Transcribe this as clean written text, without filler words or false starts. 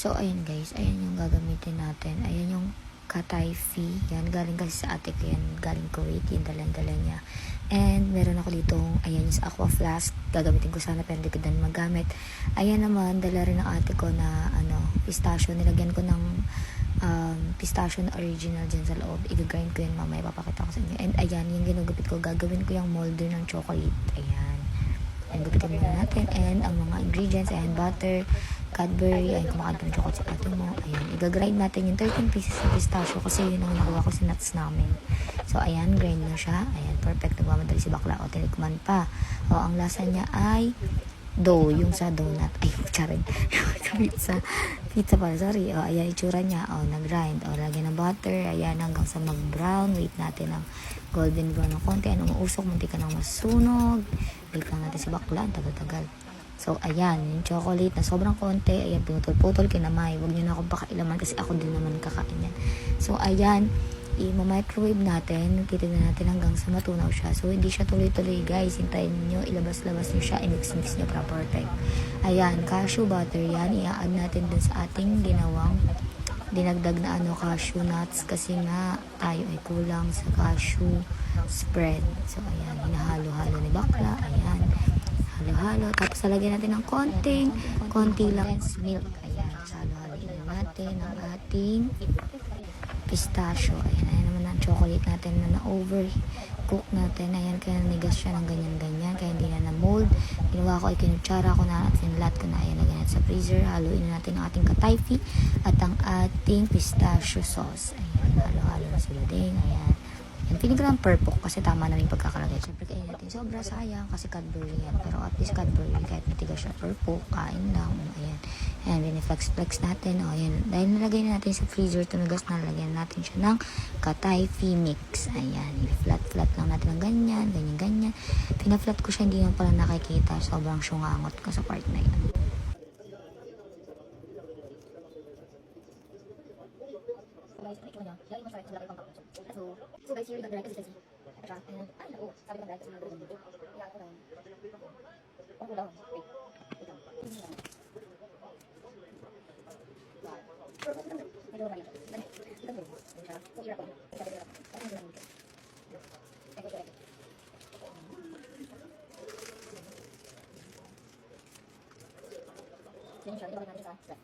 So, ayan guys, ayan yung gagamitin natin. Ayan yung Kataifi. Yan, galing kasi sa ate ko yan. Galing Kuwait, yung dalang-dala niya. And, meron ako dito, ayan yung sa Aqua Flask. Gagamitin ko sana pero hindi ko din magamit. Ayan naman, dala rin ng ate ko na, pistachio. Nilagyan ko ng pistachio na original dyan sa loob. I-grind ko yun mamaya, papakita ko sa inyo. And, ayan, yung ginugupit ko, gagawin ko yung molder ng chocolate. Ayan. Ayan, gupitin muna natin. And, ang mga ingredients, ayan, butter, Cadbury, ayan, kumakain pa ng chocolate si ate mo. Ayan, i-grind natin yung 13 pieces ng pistachio kasi yun ang nagawa ko sa nuts namin. So, ayan, grind na siya. Ayan, perfect. Nagmamadali si bakla. O, tinikman pa. O, ang lasa niya ay dough, yung sa donut. Ay, charin. Pizza pala, sorry. O, ayan, itsura niya. O, nag-grind. O, lagyan ng butter. Ayan, hanggang sa mag-brown. Wait natin ng golden brown ng konti. Anong uusok, munti ka nang masunog. Wait lang natin si bakla. Ang tagal-tagal. So, ayan, yung chocolate na sobrang konti. Ayan, pinutol-putol, kinamay. Huwag nyo na akong pakailaman kasi ako din naman kakain yan. So, ayan, i-microwave natin. Titignan natin hanggang sa matunaw siya. So, hindi siya tuloy-tuloy, guys. Hintayin nyo, ilabas-labas nyo siya, i-mix-mix nyo para perfect. Ayan, cashew butter yan. I-add natin dun sa ating ginawang dinagdag na cashew nuts kasi nga tayo ay kulang sa cashew spread. So, ayan, hinahalo-halo ni bakla. Ayan, halo-halo. Tapos, lagyan natin ng konti lang milk. Ayan, halo-halo natin ang ating pistachio. Ayan naman ang chocolate natin na na-overcook natin. Ayan, kaya nanigas siya ng ganyan-ganyan. Kaya hindi na na-mold. Ginawa ko ay kinutsara ko na at finlat ko na. Ayan, lagyan natin sa freezer. Haluin na natin ang ating kataifi at ang ating pistachio sauce. Ayan, halo-halo na sila din. Ayan. Feeling ko lang purple kasi tama na yung pagkakalagay. Siyempre kain natin. Sobra sayang kasi Cadbury yan. Pero at least Cadbury kahit matigas siya purple, kain lang. Ayan. Ayan, biniflex-flex natin. O, ayan. Dahil nalagay na natin sa freezer, tunugas na, lagyan natin siya ng Kataifi mix. Ayan. I-flat-flat lang natin ng ganyan, ganyan-ganyan. Pina-flat ko siya, hindi naman pala nakikita. Sobrang syungangot ko sa part na yan. So guys, here we got the right consistency. Ito siya. Ayan. Ay, naku. Sabi ko right kasi nalagay dito. Kaya ako lang. Ang kulang. Wait. Wait lang. Medyo mali siya. Ito po. Ayan siya. So, hirap ko. Sabi ko hirap. Tapos medyo lang dito. Eko, eko. Yan siya. Ito bakit natin sa stress.